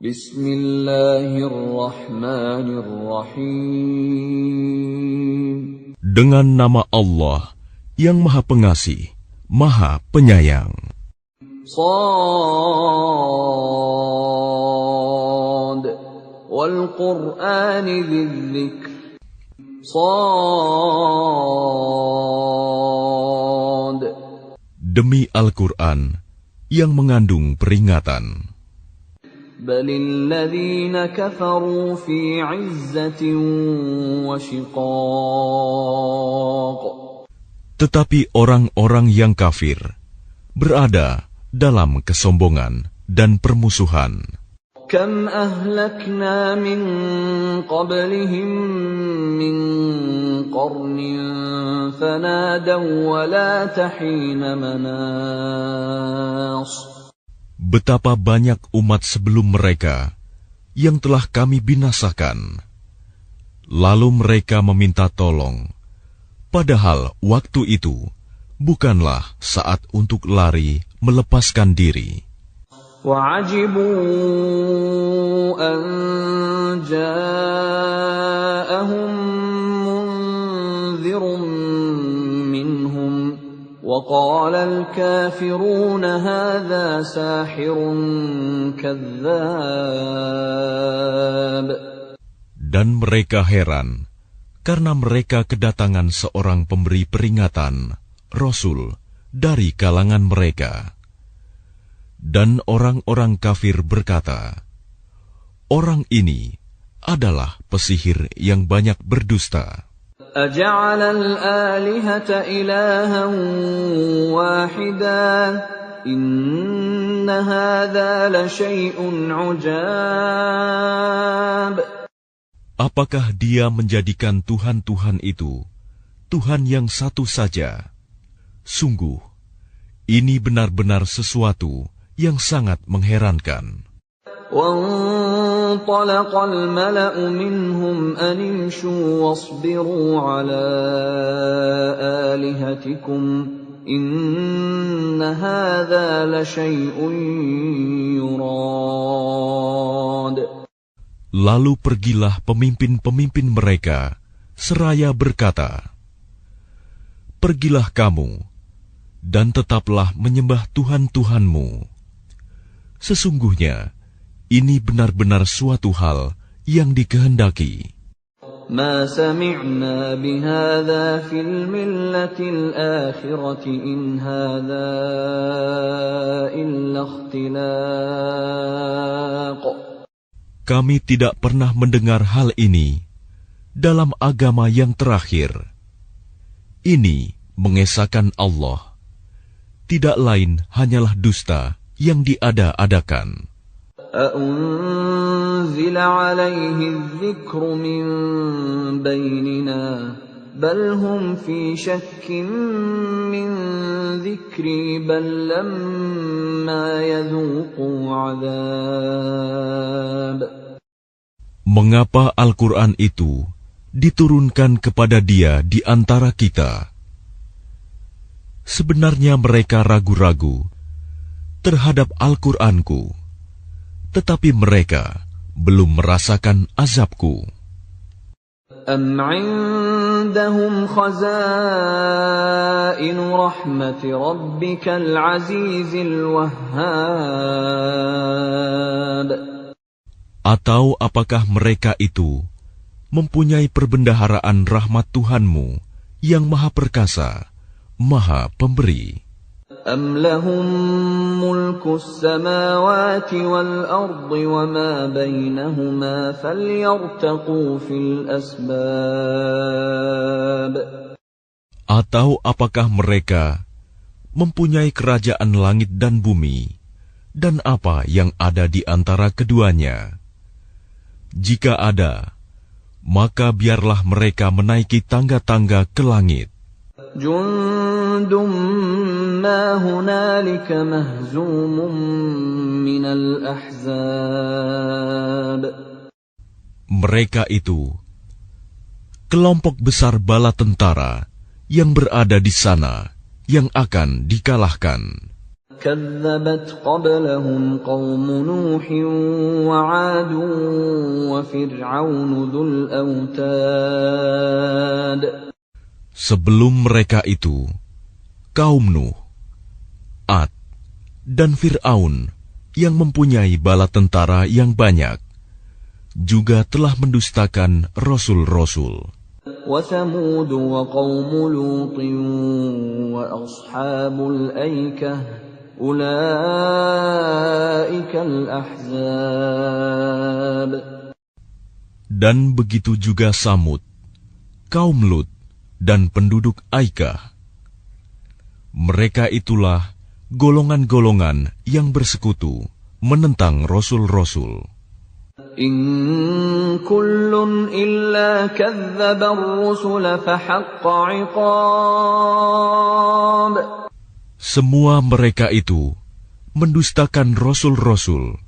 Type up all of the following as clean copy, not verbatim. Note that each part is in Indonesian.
Bismillahirrahmanirrahim. Dengan nama Allah yang Maha Pengasih, Maha Penyayang. Shad wal Qur'ani dzikr. Shad. Demi Al-Quran yang mengandung peringatan. Balil ladzina kafaru fi 'izzatin wa shiqaq. Tetapi orang-orang yang kafir berada dalam kesombongan dan permusuhan. Kam ahlakna min qablihim min qarnin fanadaw wa la tahina manas. Betapa banyak umat sebelum mereka yang telah kami binasakan. Lalu mereka meminta tolong, padahal waktu itu bukanlah saat untuk lari melepaskan diri. وَعَجِبُوا أَنْ جَاءَهُمْ مُنْذِرٌ مِّنْهُمْ وَقَالَ الْكَافِرُونَ هَذَا سَاحِرٌ كَذَّابٌ. Dan mereka heran karena mereka kedatangan seorang pemberi peringatan, Rasul, dari kalangan mereka. Dan orang-orang kafir berkata, orang ini adalah pesihir yang banyak berdusta. أَجَعَلَ الْآلِهَةَ إِلَٰهًا وَاحِدًا إِنَّ هَٰذَا لَشَيْءٌ عُجَابٌ. Apakah dia menjadikan Tuhan-Tuhan itu Tuhan yang satu saja? Sungguh, ini benar-benar sesuatu yang sangat mengherankan. وَانطَلَقَ الْمَلَأُ مِنْهُمْ أَنِ امْشُوا وَاصْبِرُوا عَلَىٰ آلِهَتِكُمْ إِنَّ هَٰذَا لَشَيْءٌ يُرَادُ. Lalu pergilah pemimpin-pemimpin mereka seraya berkata, pergilah kamu dan tetaplah menyembah Tuhan-Tuhanmu. Sesungguhnya ini benar-benar suatu hal yang dikehendaki. مَا سَمِعْنَا بِهَٰذَا فِي الْمِلَّةِ الْآخِرَةِ إِنْ هَٰذَا إِلَّا اخْتِلَاقٌ. Kami tidak pernah mendengar hal ini dalam agama yang terakhir. Ini mengesahkan Allah. Tidak lain hanyalah dusta yang diada-adakan. أَأُنزِلَ عَلَيْهِ الذِّكْرُ مِن بَيْنِنَا بَلْ هُمْ فِي شَكٍّ مِّن ذِكْرِي بَل لَّمَّا يَذُوقُوا عَذَابِ. Mengapa Al-Quran itu diturunkan kepada dia di antara kita? Sebenarnya mereka ragu-ragu terhadap Al-Quranku, tetapi mereka belum merasakan azabku. أَمْ عِندَهُمْ خَزَائِنُ رَحْمَةِ رَبِّكَ الْعَزِيزِ الْوَهَّابِ. Atau apakah mereka itu mempunyai perbendaharaan rahmat Tuhanmu yang Maha Perkasa, Maha Pemberi? أَمْ لَهُم مُّلْكُ السَّمَاوَاتِ وَالْأَرْضِ وَمَا بَيْنَهُمَا فَلْيَرْتَقُوا فِي الْأَسْبَابِ. Atau apakah mereka mempunyai kerajaan langit dan bumi, dan apa yang ada di antara keduanya? Jika ada, maka biarlah mereka menaiki tangga-tangga ke langit. Jundum ma hunalika mahzumun minal ahzab. Mereka itu kelompok besar bala tentara yang berada di sana yang akan dikalahkan. كذبت قبلهم قوم نوح وعاد وفرعون ذو الأوتاد. Sebelum mereka itu, kaum Nuh, Ad, dan Fir'aun yang mempunyai bala tentara yang banyak, juga telah mendustakan rasul-rasul. وثمود وقوم لوط وأصحاب الأيكة أولئك الأحزاب. Dan begitu juga Samud, kaum Lut, dan penduduk Aikah. Mereka itulah golongan-golongan yang bersekutu menentang rasul-rasul. In kullun illa kadzdzaba ar-rusul fahaqqa 'iqab. Semua mereka itu mendustakan rasul-rasul,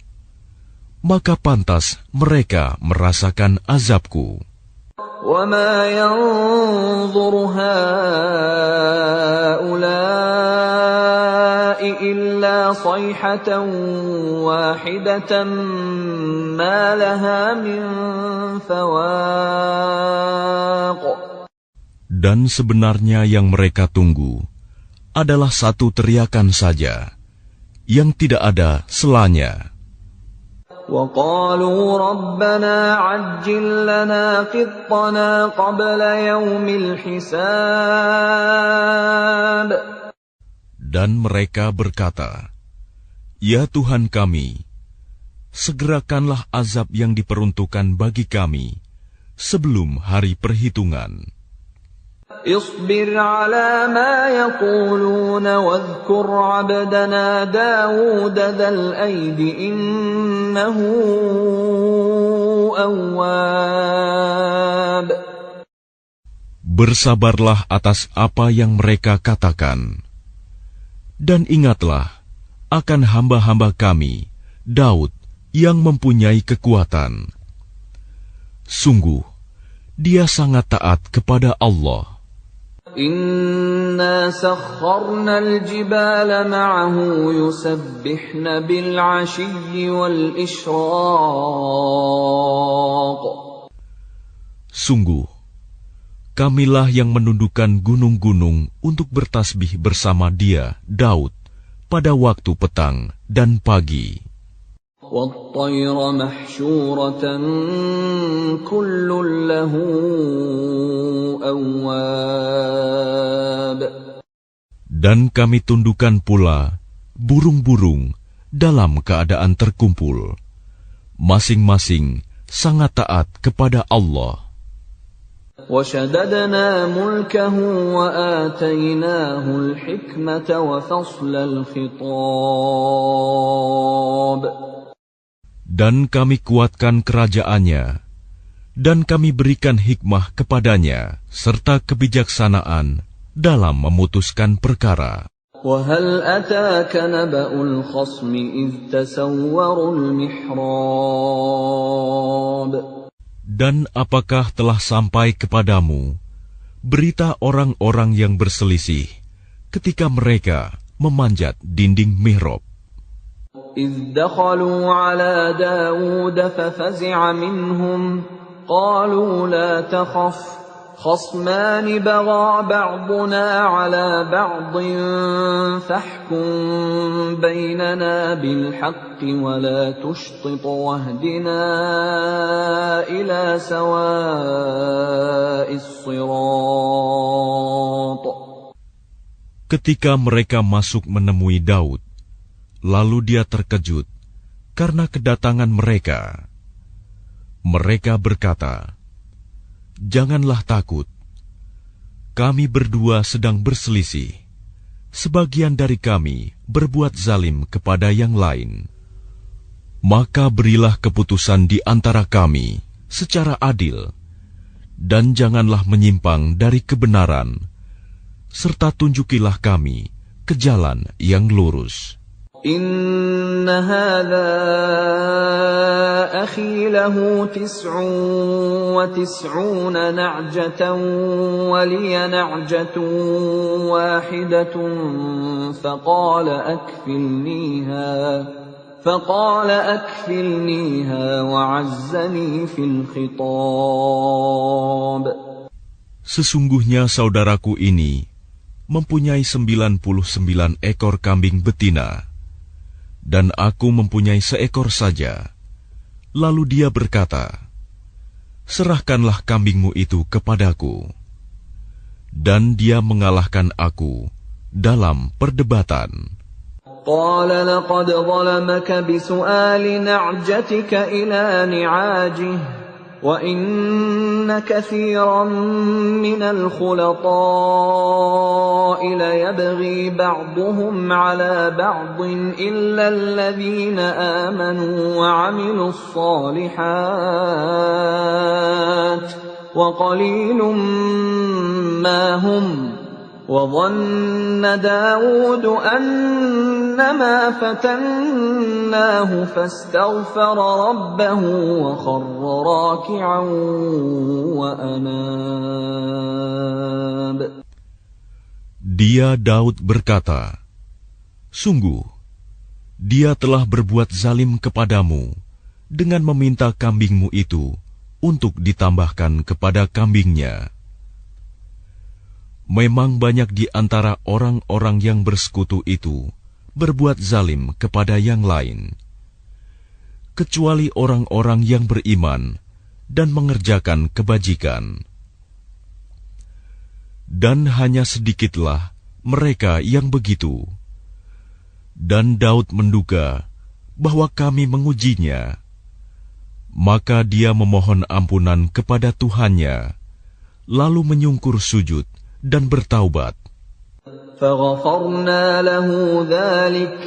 maka pantas mereka merasakan azabku. وَمَا يَنظُرُ هَؤُلَاءِ إِلَّا صَيْحَةً وَاحِدَةً مَا لَهَا مِنْ فَوَاقٍ. Dan sebenarnya yang mereka tunggu adalah satu teriakan saja, yang tidak ada selanya. وَقَالُوا رَبَّنَا عَجِّل لَّنَا قِطَّنَا قَبْلَ يَوْمِ الْحِسَابِ. Dan mereka berkata, "Ya Tuhan kami, segerakanlah azab yang diperuntukkan bagi kami sebelum hari perhitungan." اصبر على ما يقولون واذكر عبدنا داود ذا الأيد إنه أواب. Bersabarlah atas apa yang mereka katakan, dan ingatlah akan hamba-hamba kami, Daud, yang mempunyai kekuatan. Sungguh, dia sangat taat kepada Allah. Inna sakharna al-jibala ma'ahu yusabbihna bil-'ashiyyi wal-ishraq. Sungguh, kamilah yang menundukkan gunung-gunung untuk bertasbih bersama dia, Daud, pada waktu petang dan pagi. وَالطَّيْرَ مَحْشُورَةً كُلٌّ لَّهُ أَوَّابٌ. Dan kami tundukkan pula burung-burung dalam keadaan terkumpul, masing-masing sangat taat kepada Allah. وَشَدَدْنَا مُلْكَهُ وَآتَيْنَاهُ الْحِكْمَةَ وَفَصْلَ الْخِطَابِ. Dan kami kuatkan kerajaannya, dan kami berikan hikmah kepadanya, serta kebijaksanaan dalam memutuskan perkara. وَهَلْ أَتَاكَ نَبَأُ الْخَصْمِ إِذْ تَسَوَّرُوا الْمِحْرَابَ. Dan apakah telah sampai kepadamu berita orang-orang yang berselisih ketika mereka memanjat dinding mihrab? إِذْ دَخَلُوا عَلَى دَاوُودَ فَفَزِعَ مِنْهُمْ قَالُوا لَا تَخَفْ خَصْمَانِ بَغَىٰ بَعْضُنَا عَلَى بَعْضٍ فَاحْكُم بَيْنَنَا بِالْحَقِّ وَلَا تُشْطِطْ وَاهْدِنَا إِلَىٰ سَوَاءِ الصِّرَاطِ. Ketika mereka masuk menemui Daud, lalu dia terkejut karena kedatangan mereka. Mereka berkata, "Janganlah takut. Kami berdua sedang berselisih. Sebagian dari kami berbuat zalim kepada yang lain. Maka berilah keputusan di antara kami secara adil, dan janganlah menyimpang dari kebenaran, serta tunjukilah kami ke jalan yang lurus." إن هذا أخي له 99 نعجة ولي نعجة واحدة فقال أكفلنيها وعزني في الخطاب. Sesungguhnya saudaraku ini mempunyai 99 ekor kambing betina, dan aku mempunyai seekor saja. Lalu dia berkata, serahkanlah kambingmu itu kepadaku. Dan dia mengalahkan aku dalam perdebatan. قال لقد ظلمك بسؤال نعجتك إلى نعاجه وإن كثيرا من الخلطاء ليبغي بعضهم على بعض إلا الذين آمنوا وعملوا الصالحات وقليل ما هم وظن داود أنما فتناه فاستغفر ربه وخر راكعا وأناب. Dia Daud berkata, sungguh, dia telah berbuat zalim kepadamu dengan meminta kambingmu itu untuk ditambahkan kepada kambingnya. Memang banyak di antara orang-orang yang bersekutu itu berbuat zalim kepada yang lain, kecuali orang-orang yang beriman dan mengerjakan kebajikan. Dan hanya sedikitlah mereka yang begitu. Dan Daud menduga bahwa kami mengujinya. Maka dia memohon ampunan kepada Tuhannya, lalu menyungkur sujud dan bertaubat. فَغَفَرْنَا لَهُ ذَلِكَ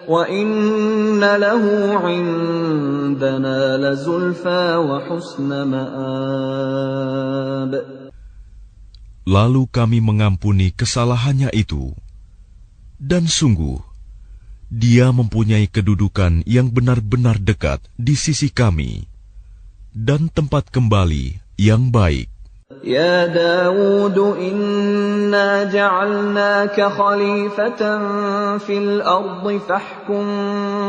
وَإِنَّ لَهُ عِندَنَا لَزُلْفَى وَحُسْنَ مَآبٍ. Lalu kami mengampuni kesalahannya itu, dan sungguh, dia mempunyai kedudukan yang benar-benar dekat di sisi kami, dan tempat kembali yang baik. يا داود إنا جعلناك خليفة في الأرض فاحكم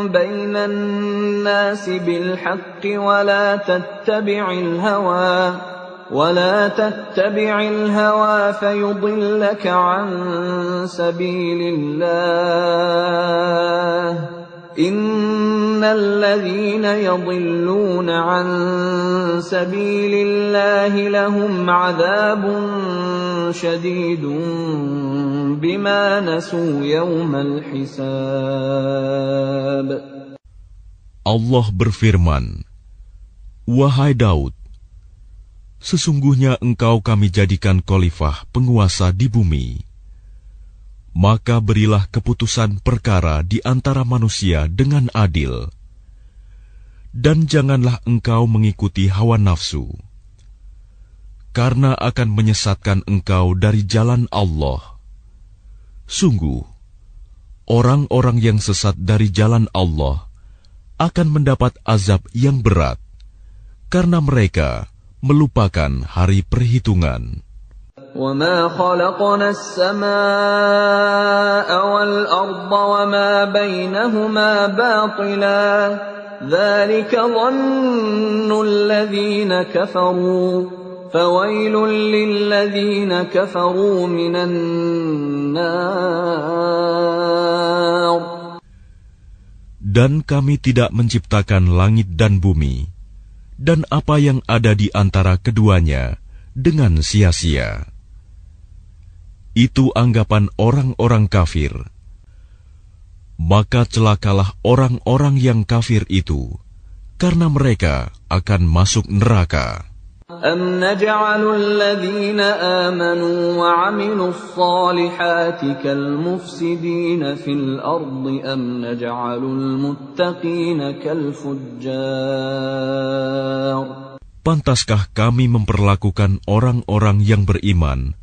بين الناس بالحق ولا تتبع الهوى فيضلك عن سبيل الله إن الذين يضلون عن سبيل الله لهم عذاب شديد بما نسوا يوم الحساب. Allah berfirman, wahai Daud, sesungguhnya engkau kami jadikan khalifah penguasa di bumi. Maka berilah keputusan perkara di antara manusia dengan adil. Dan janganlah engkau mengikuti hawa nafsu, karena akan menyesatkan engkau dari jalan Allah. Sungguh, orang-orang yang sesat dari jalan Allah akan mendapat azab yang berat, karena mereka melupakan hari perhitungan. وَمَا خَلَقْنَا السَّمَاءَ وَالْأَرْضَ وَمَا بَيْنَهُمَا بَاطِلًا ذَلِكَ ظَنُّ الَّذِينَ كَفَرُوا فَوَيْلٌ لِّلَّذِينَ كَفَرُوا مِنَ النَّارِ. Dan kami tidak menciptakan langit dan bumi, dan apa yang ada di antara keduanya dengan sia-sia. Itu anggapan orang-orang kafir. Maka celakalah orang-orang yang kafir itu, karena mereka akan masuk neraka. أَمْ نَجْعَلُ الَّذِينَ آمَنُوا وَعَمِلُوا الصَّالِحَاتِ كَالْمُفْسِدِينَ فِي الْأَرْضِ أَمْ نَجْعَلُ الْمُتَّقِينَ كَالْفُجَّارِ. Pantaskah kami memperlakukan orang-orang yang beriman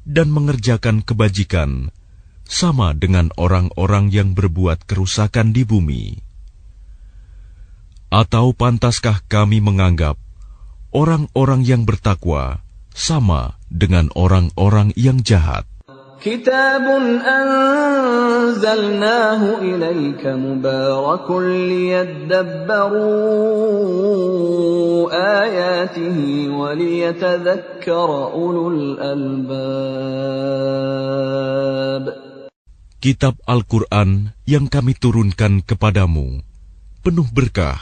dan mengerjakan kebajikan sama dengan orang-orang yang berbuat kerusakan di bumi? Atau pantaskah kami menganggap orang-orang yang bertakwa sama dengan orang-orang yang jahat? Kitabun anzalnahu ilaika mubarakun liyadabbaru ayatihi wa liyatadhakkara ulul albab. Kitab Al-Quran yang kami turunkan kepadamu penuh berkah,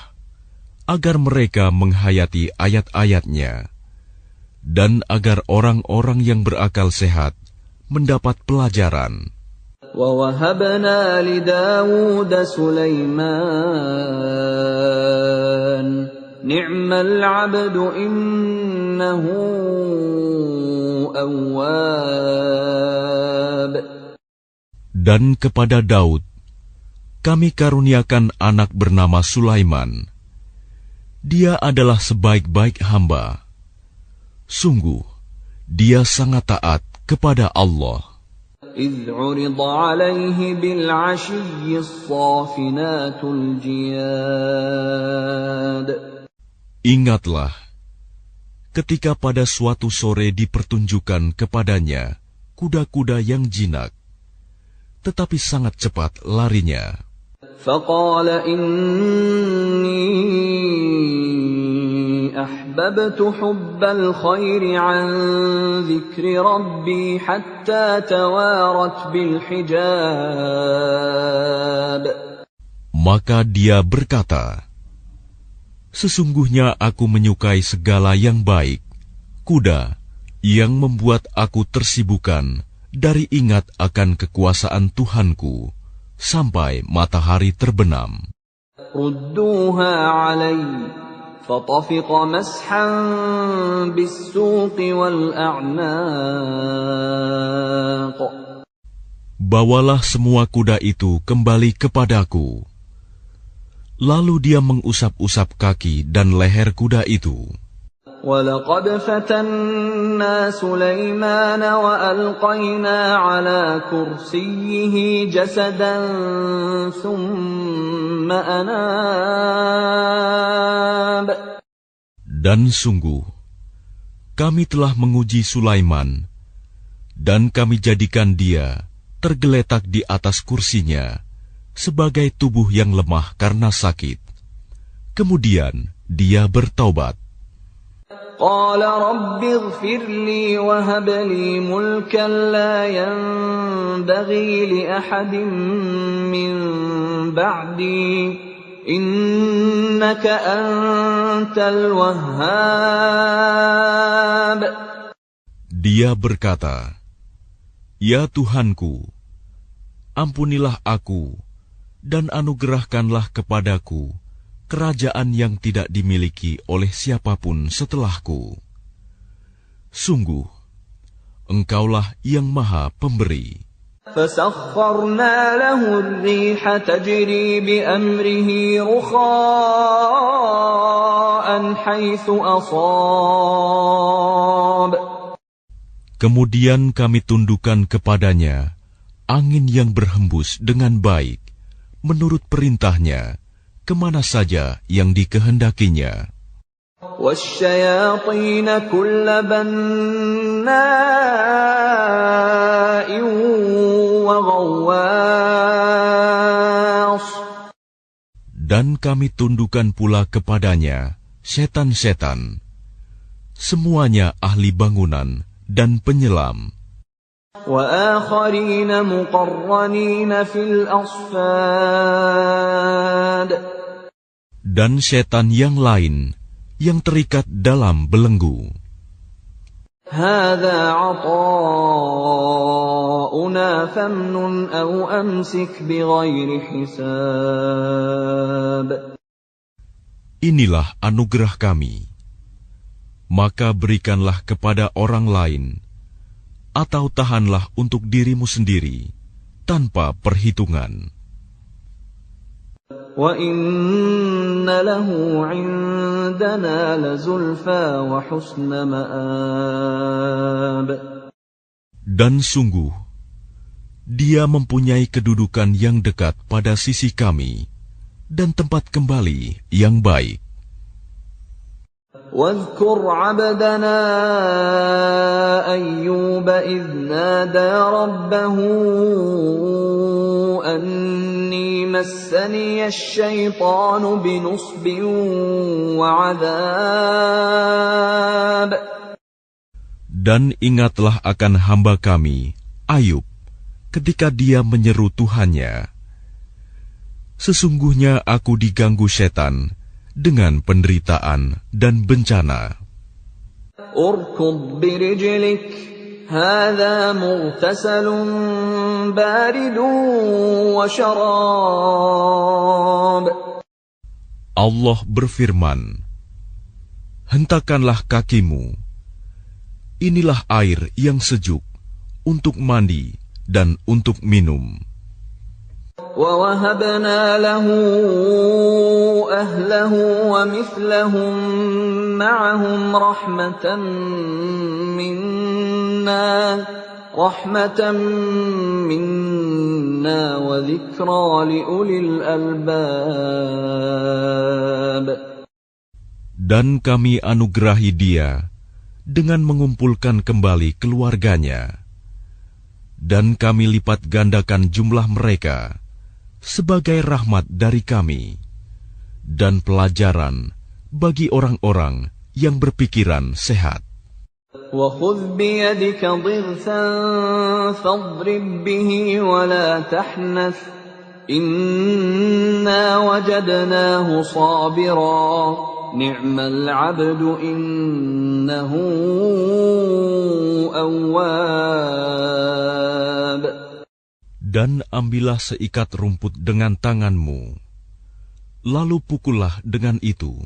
agar mereka menghayati ayat-ayatnya, dan agar orang-orang yang berakal sehat mendapat pelajaran. وَوَهَبْنَا لِدَاوُودَ سُلَيْمَانَ نِعْمَ الْعَبْدُ إِنَّهُ أَوَّابٌ. Dan kepada Daud kami karuniakan anak bernama Sulaiman. Dia adalah sebaik-baik hamba. Sungguh, dia sangat taat kepada Allah. إِذْ عُرِضَ عَلَيْهِ بِالْعَشِيِّ الصَّافِنَاتُ الْجِيَادُ. Ingatlah, ketika pada suatu sore dipertunjukkan kepadanya kuda-kuda yang jinak, tetapi sangat cepat larinya. فَقَالَ إِنِّي أَحْبَبْتُ حُبَّ الْخَيْرِ عَنْ ذِكْرِ رَبِّي حَتَّى تَوَارَتْ بِالْحِجَابِ. Maka dia berkata, sesungguhnya aku menyukai segala yang baik, kuda yang membuat aku tersibukkan dari ingat akan kekuasaan Tuhanku sampai matahari terbenam. رُدُّوهَا عَلَيَّ فَطَفِقَ مَسْحًا بِالسُّوقِ وَالْأَعْنَاقِ. Bawalah semua kuda itu kembali kepadaku. Lalu dia mengusap-usap kaki dan leher kuda itu. وَلَقَدْ فَتَنَّا سُلَيْمَانَ وَأَلْقَيْنَا عَلَى كُرْسِيِّهِ جَسَدًا ثُمَّ أَنَابَ. Dan sungguh, kami telah menguji Sulaiman, dan kami jadikan dia tergeletak di atas kursinya sebagai tubuh yang lemah karena sakit. Kemudian dia bertaubat. قال رب اغفر لي وهب لي ملكا لا ينبغي لأحد من بعدي إنك أنت الوهاب. Dia berkata, Ya Tuhanku, ampunilah aku dan anugerahkanlah kepadaku kerajaan yang tidak dimiliki oleh siapapun setelahku. Sungguh, Engkaulah yang Maha Pemberi. فَسَخَّرْنَا لَهُ الرِّيحَ تَجْرِي بِأَمْرِهِ رُخَاءً حَيْثُ أَصَابَ. Kemudian kami tundukkan kepadanya angin yang berhembus dengan baik, menurut perintahnya, kemana saja yang dikehendakinya. وَالشَّيَاطِينَ كُلَّ بَنَّاءٍ وَغَوَّاصٍ. Dan kami tundukkan pula kepadanya setan-setan, semuanya ahli bangunan dan penyelam. وَآخَرِينَ مُقَرَّنِينَ فِي الْأَصْفَادِ. Dan setan yang lain yang terikat dalam belenggu. هَذَا عَطَاؤُنَا فَامْنُنْ أَوْ أَمْسِكْ بِغَيْرِ حِسَابٍ. Inilah anugerah kami, maka berikanlah kepada orang lain, atau tahanlah untuk dirimu sendiri, tanpa perhitungan. وَإِنَّ لَهُ عِندَنَا لَزُلْفَىٰ وَحُسْنَ مَآبٍ. Dan sungguh, dia mempunyai kedudukan yang dekat pada sisi kami, dan tempat kembali yang baik. واذكر عبدنا أيوب إذ نادى ربه أني مسني الشيطان بنصب وعذاب. Dan ingatlah akan hamba kami, Ayub, ketika dia menyeru Tuhannya, sesungguhnya aku diganggu setan dengan penderitaan dan bencana. Urkud birijlik, hadha mughtasalun baridun wa syarab. Allah berfirman, hentakkanlah kakimu, inilah air yang sejuk untuk mandi dan untuk minum. وَوَهَبْنَا لَهُ أَهْلَهُ وَمِثْلَهُم مَّعَهُمْ رَحْمَةً مِّنَّا وَذِكْرَىٰ لِأُولِي الْأَلْبَابِ. Dan kami anugerahi dia dengan mengumpulkan kembali keluarganya, dan kami lipat gandakan jumlah mereka sebagai rahmat dari kami dan pelajaran bagi orang-orang yang berpikiran sehat. وَخُذْ بِيَدِكَ ضِغْثًا فَاضْرِب بِّهِ وَلَا تَحْنَثْ إِنَّا وَجَدْنَاهُ صَابِرًا نِعْمَ الْعَبْدُ إِنَّهُ أَوَّابٌ. Dan ambillah seikat rumput dengan tanganmu, lalu pukullah dengan itu,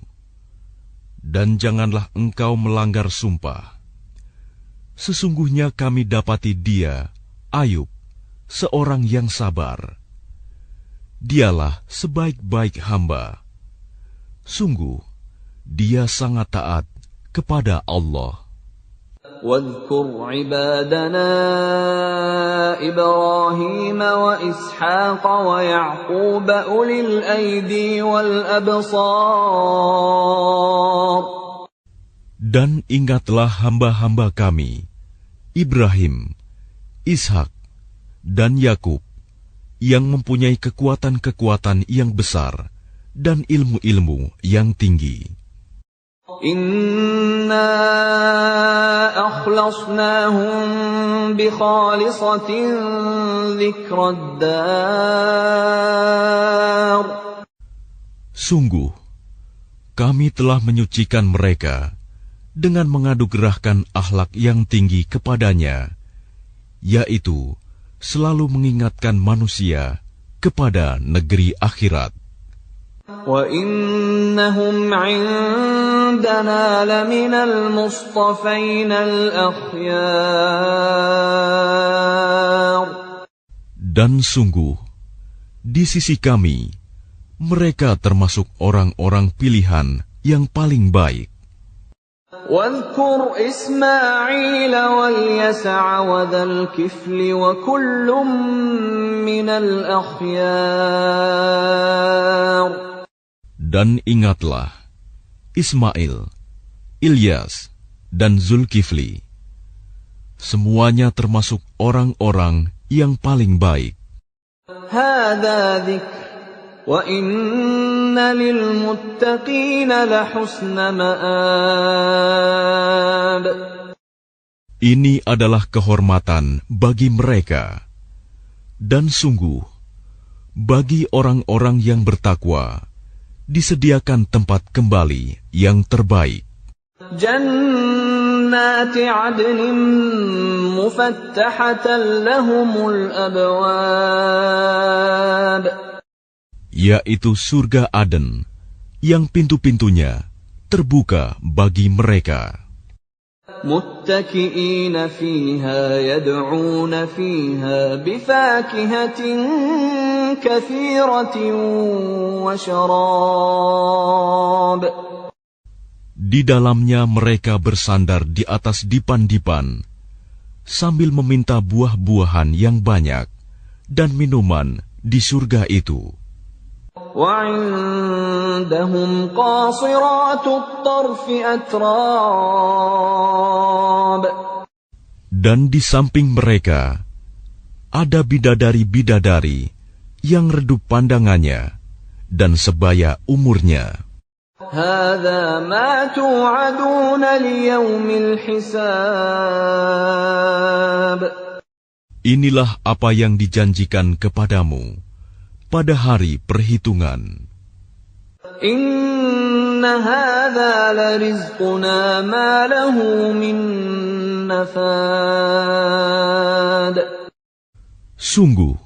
dan janganlah engkau melanggar sumpah. Sesungguhnya kami dapati dia, Ayub, seorang yang sabar. Dialah sebaik-baik hamba. Sungguh, dia sangat taat kepada Allah. واذكر عبادنا إبراهيم وإسحاق ويعقوب أولي الأيدي والأبصار. Dan ingatlah hamba-hamba kami, Ibrahim, Ishak, dan Yakub, yang mempunyai kekuatan-kekuatan yang besar dan ilmu-ilmu yang tinggi. Inna akhlasnahum bi khalisatin dzikrad dar. Sungguh, kami telah menyucikan mereka dengan mengadugerahkan akhlak yang tinggi kepadanya, yaitu selalu mengingatkan manusia kepada negeri akhirat. وَإِنَّهُمْ عِندَنَا لَمِنَ الْمُصْطَفَيْنَ الْأَخْيَارِ. Dan sungguh, di sisi kami, mereka termasuk orang-orang pilihan yang paling baik. وَاذْكُرْ إِسْمَاعِيلَ وَالْيَسَعَ وَذَا الْكِفْلِ وَكُلٌّ مِّنَ الْأَخْيَارِ. Dan ingatlah Ismail, Ilyas, dan Zulkifli. Semuanya termasuk orang-orang yang paling baik. هَذَا ذِكْرٌ وَإِنَّ لِلْمُتَّقِينَ لَحُسْنَ مَآبٍ. Ini adalah kehormatan bagi mereka, dan sungguh bagi orang-orang yang bertakwa disediakan tempat kembali yang terbaik. Jannati 'adnin mufattahatan lahumul abwab. Yaitu surga Aden yang pintu-pintunya terbuka bagi mereka. Muttaki'ina fiha yad'una fiha bifakihatin katsiratin wa syarab. Di dalamnya mereka bersandar di atas dipan-dipan sambil meminta buah-buahan yang banyak dan minuman di surga itu. وعندهم قاصرات الطرف أتراب. Dan di samping mereka ada bidadari-bidadari yang redup pandangannya dan sebaya umurnya. هذا ما توعدون ليوم الحساب. Inilah apa yang dijanjikan kepadamu pada hari perhitungan. إن هذا لرزقنا ما له من نفاد. Sungguh,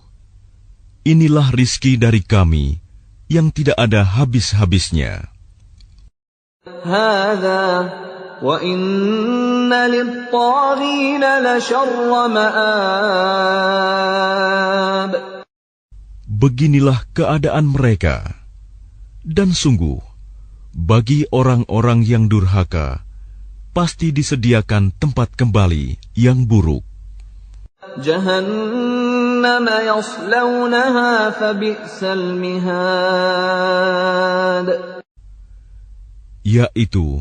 inilah rizki dari kami yang tidak ada habis-habisnya. هذا وإن للطاغين لشر مآب. Beginilah keadaan mereka. Dan sungguh, bagi orang-orang yang durhaka, pasti disediakan tempat kembali yang buruk. جهنم يصلونها فبئس المهاد. Yaitu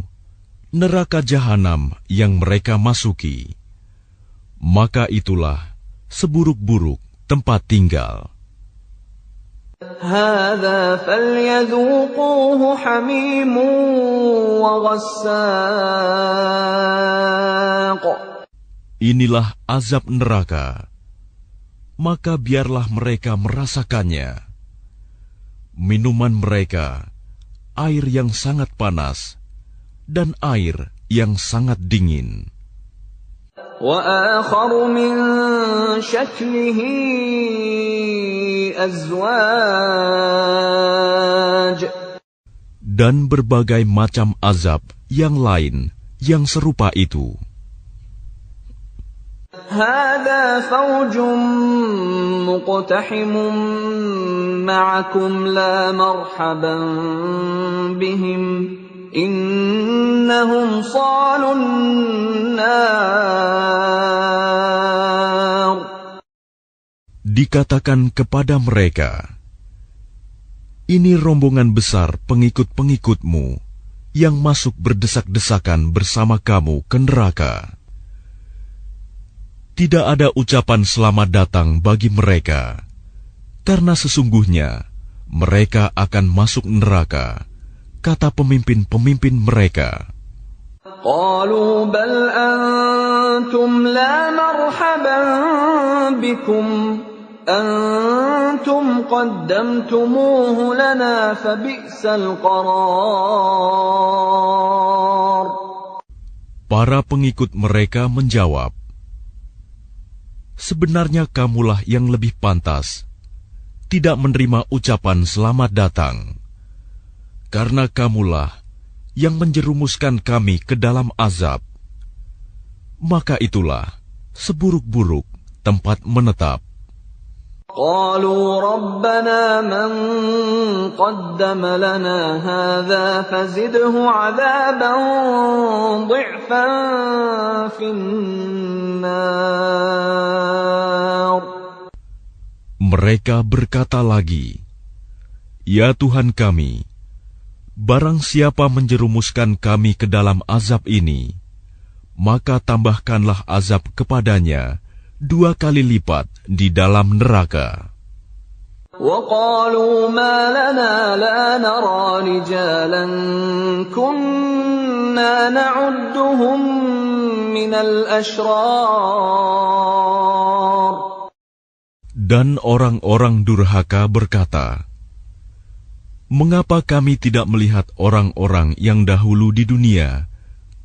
neraka jahanam yang mereka masuki. Maka itulah seburuk-buruk tempat tinggal. هذا فليذوقوه حميم وغساق. Inilah azab neraka. Maka biarlah mereka merasakannya. Minuman mereka, air yang sangat panas, dan air yang sangat dingin. وآخر من شكله أزواج. Dan berbagai macam azab yang lain yang serupa itu. هذا فوج مقتحم معكم لا مرحبا بهم إنهم صالوا النار. Dikatakan kepada mereka, ini rombongan besar pengikut-pengikutmu yang masuk berdesak-desakan bersama kamu ke neraka. Tidak ada ucapan selamat datang bagi mereka, karena sesungguhnya mereka akan masuk neraka, kata pemimpin-pemimpin mereka. قالوا بل أنتم لا مرحبا بكم أنتم قدمتموه لنا فبئس القرار. Para pengikut mereka menjawab, sebenarnya kamulah yang lebih pantas tidak menerima ucapan selamat datang, karena kamulah yang menjerumuskan kami ke dalam azab. Maka itulah seburuk-buruk tempat menetap. قالوا ربنا من قدم لنا هذا فزده عذابا ضعفا في النار. Mereka berkata lagi, ya Tuhan kami, barang siapa menjerumuskan kami ke dalam azab ini, maka tambahkanlah azab kepadanya 2 kali lipat di dalam neraka. وقالوا ما لنا لا نرى رجالا كنا نعدهم من الأشرار. Dan orang-orang durhaka berkata, mengapa kami tidak melihat orang-orang yang dahulu di dunia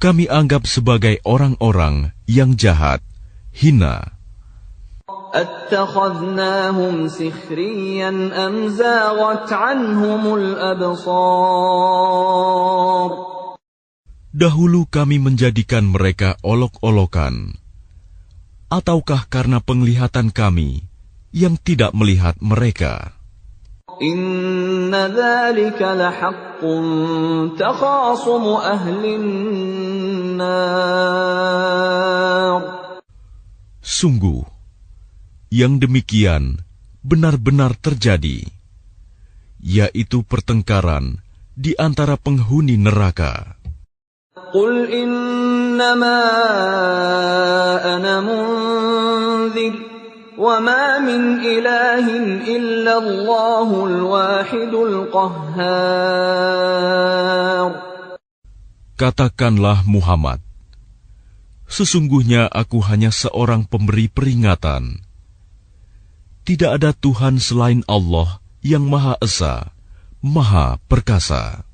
kami anggap sebagai orang-orang yang jahat, hina? أتخذناهم سخريا أم زاغت عنهم الأبصار. Dahulu kami menjadikan mereka olok-olokan, ataukah karena penglihatan kami yang tidak melihat mereka? إن ذلك لحق تخاصم أهل النار. Sungguh, yang demikian benar-benar terjadi, yaitu pertengkaran di antara penghuni neraka. Qul innama ana munzir wa ma min ilahin illa Allahul wahidul qahhar. Katakanlah Muhammad, sesungguhnya aku hanya seorang pemberi peringatan. Tidak ada Tuhan selain Allah yang Maha Esa, Maha Perkasa.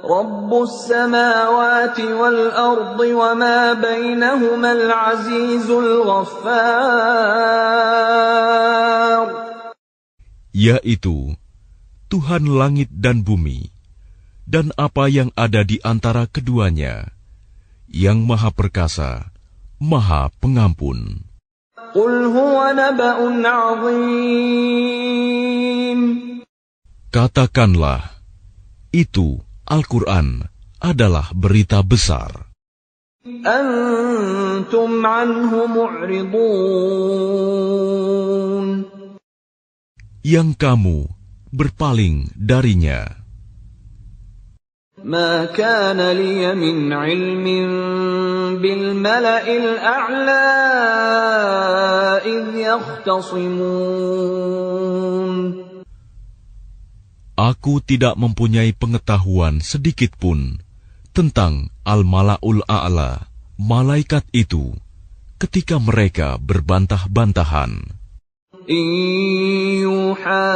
Rabbus samawati wal ardi wa ma bainahumal azizul ghaffar. Yaitu Tuhan langit dan bumi, dan apa yang ada di antara keduanya, yang Maha Perkasa, Maha Pengampun. Qul huwa naba'un 'azim. Katakanlah, itu Al-Quran adalah berita besar. Antum anhu mu'ridun. Yang kamu berpaling darinya. Ma kana liya min ilmin bil mala'il a'la idh yakhtasimun. Aku tidak mempunyai pengetahuan sedikitpun tentang Al-Mala'ul A'la, malaikat itu, ketika mereka berbantah-bantahan. In yuha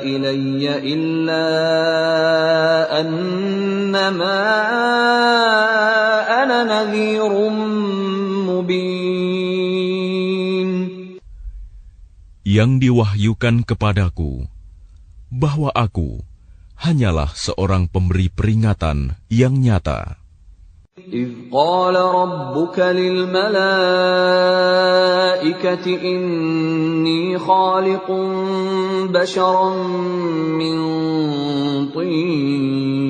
ilayya illa annama ana nadhirum mubin. Yang diwahyukan kepadaku bahwa aku hanyalah seorang pemberi peringatan yang nyata. إذ قال ربك للملائكة إني خالق بشرا من طين.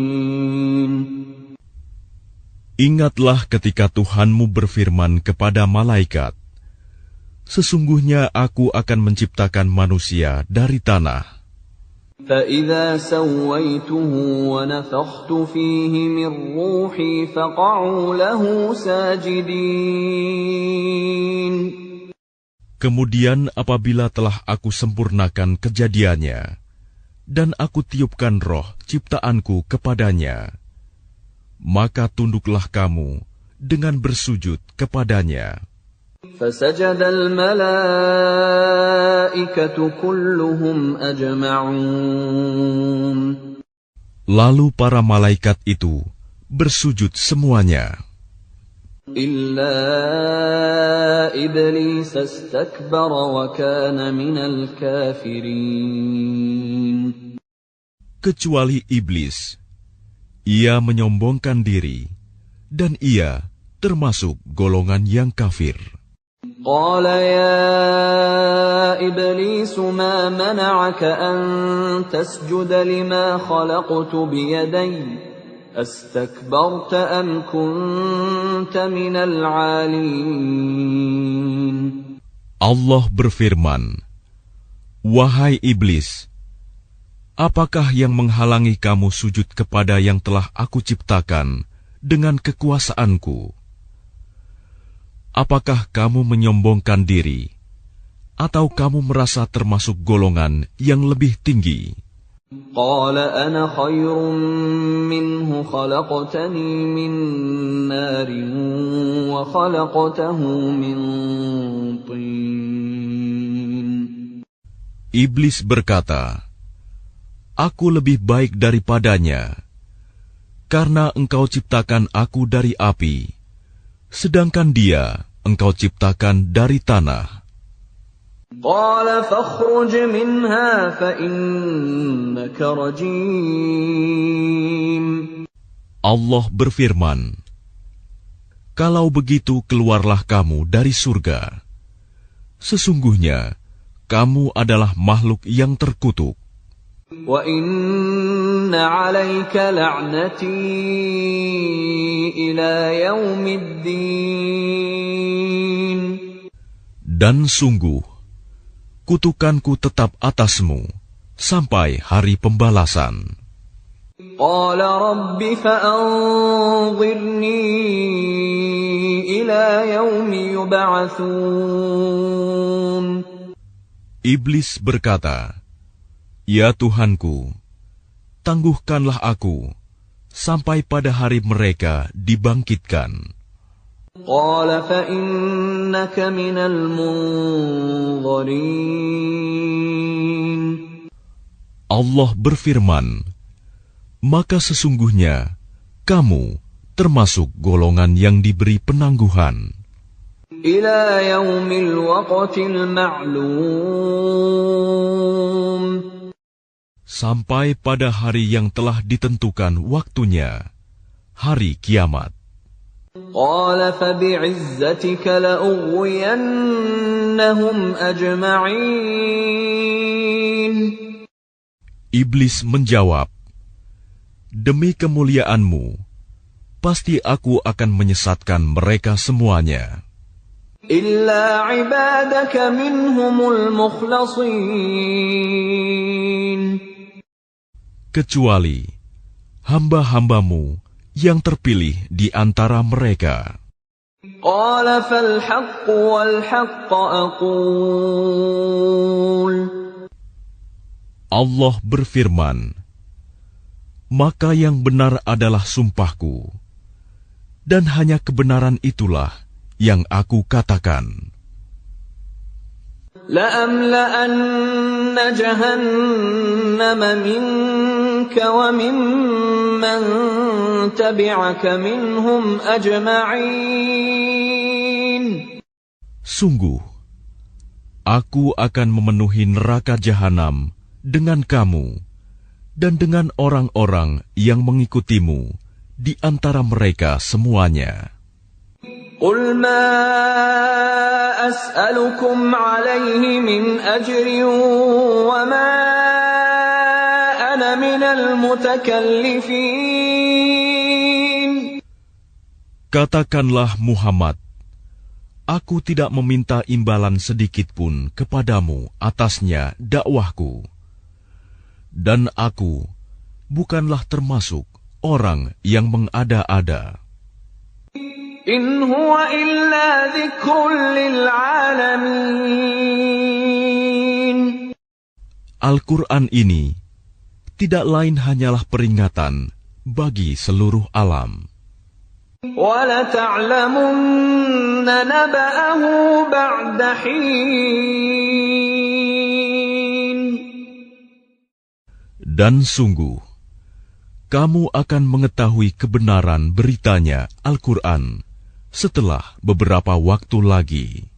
Ingatlah ketika Tuhanmu berfirman kepada malaikat, sesungguhnya aku akan menciptakan manusia dari tanah. فَإِذَا سَوَّيْتُهُ وَنَفَخْتُ فِيهِ مِنْ رُوحِي فَقَعُوا لَهُ سَاجِدِينَ. Kemudian apabila telah aku sempurnakan kejadiannya, dan aku tiupkan roh ciptaanku kepadanya, maka tunduklah kamu dengan bersujud kepadanya. فَسَجَدَ الْمَلَائِكَةُ كُلُّهُمْ أَجْمَعُونَ. Lalu para malaikat itu bersujud semuanya. إِلَّا إِبْلِيسَ اسْتَكْبَرَ وَكَانَ مِنَ الْكَافِرِينَ. Kecuali iblis, ia menyombongkan diri, dan ia termasuk golongan yang kafir. قال يا إبليس ما منعك أن تسجد لما خلقت بيدي أستكبرت أم كنت من العالين. Allah berfirman, wahai iblis, apakah yang menghalangi kamu sujud kepada yang telah aku ciptakan dengan kekuasaanku? Apakah kamu menyombongkan diri, atau kamu merasa termasuk golongan yang lebih tinggi? قال أنا خير منه خلقتني من نار وخلقته من طين. Iblis berkata, aku lebih baik daripadanya, karena engkau ciptakan aku dari api, sedangkan dia engkau ciptakan dari tanah. قال فاخرج منها فإنك رجيم. Allah berfirman, kalau begitu keluarlah kamu dari surga. Sesungguhnya kamu adalah makhluk yang terkutuk. وَإِنَّ عَلَيْكَ لَعْنَتِي إِلَى يَوْمِ الدِّينِ. Dan sungguh, kutukanku tetap atasmu sampai hari pembalasan. قال رب فأنظرني إلى يوم يبعثون. Iblis berkata, "Ya Tuhanku, tangguhkanlah aku sampai pada hari mereka dibangkitkan." قال فإنك من المنظرين. Allah berfirman, "Maka sesungguhnya kamu termasuk golongan yang diberi penangguhan إلى يوم الوقت المعلوم. sampai pada hari yang telah ditentukan waktunya, hari kiamat." قال فبعزتك لأغوينهم أجمعين. Iblis menjawab, "Demi kemuliaanmu, pasti aku akan menyesatkan mereka semuanya, إلا عبادك منهم المخلصين. kecuali hamba-hambamu yang terpilih di antara mereka." قال فالحق والحق أقول. Allah berfirman, "Maka yang benar adalah sumpahku, dan hanya kebenaran itulah yang aku katakan. لأملأن جهنم منك وممن تبعك منهم أجمعين. Sungguh, aku akan memenuhi neraka jahanam dengan kamu dan dengan orang-orang yang mengikutimu di antara mereka semuanya. قل ما أسألكم عليه من أجر وما أنا من المتكلفين. Katakanlah Muhammad, aku tidak meminta imbalan sedikit pun kepadamu atasnya dakwahku, dan aku bukanlah termasuk orang yang mengada-ada. إن هو إلا ذكر للعالمين. Al-Quran ini tidak lain hanyalah peringatan bagi seluruh alam. وَلَتَعْلَمُنَّ نَبَأَهُ بَعْدَ حِينٍ. Dan sungguh, kamu akan mengetahui kebenaran beritanya Al-Quran setelah beberapa waktu lagi.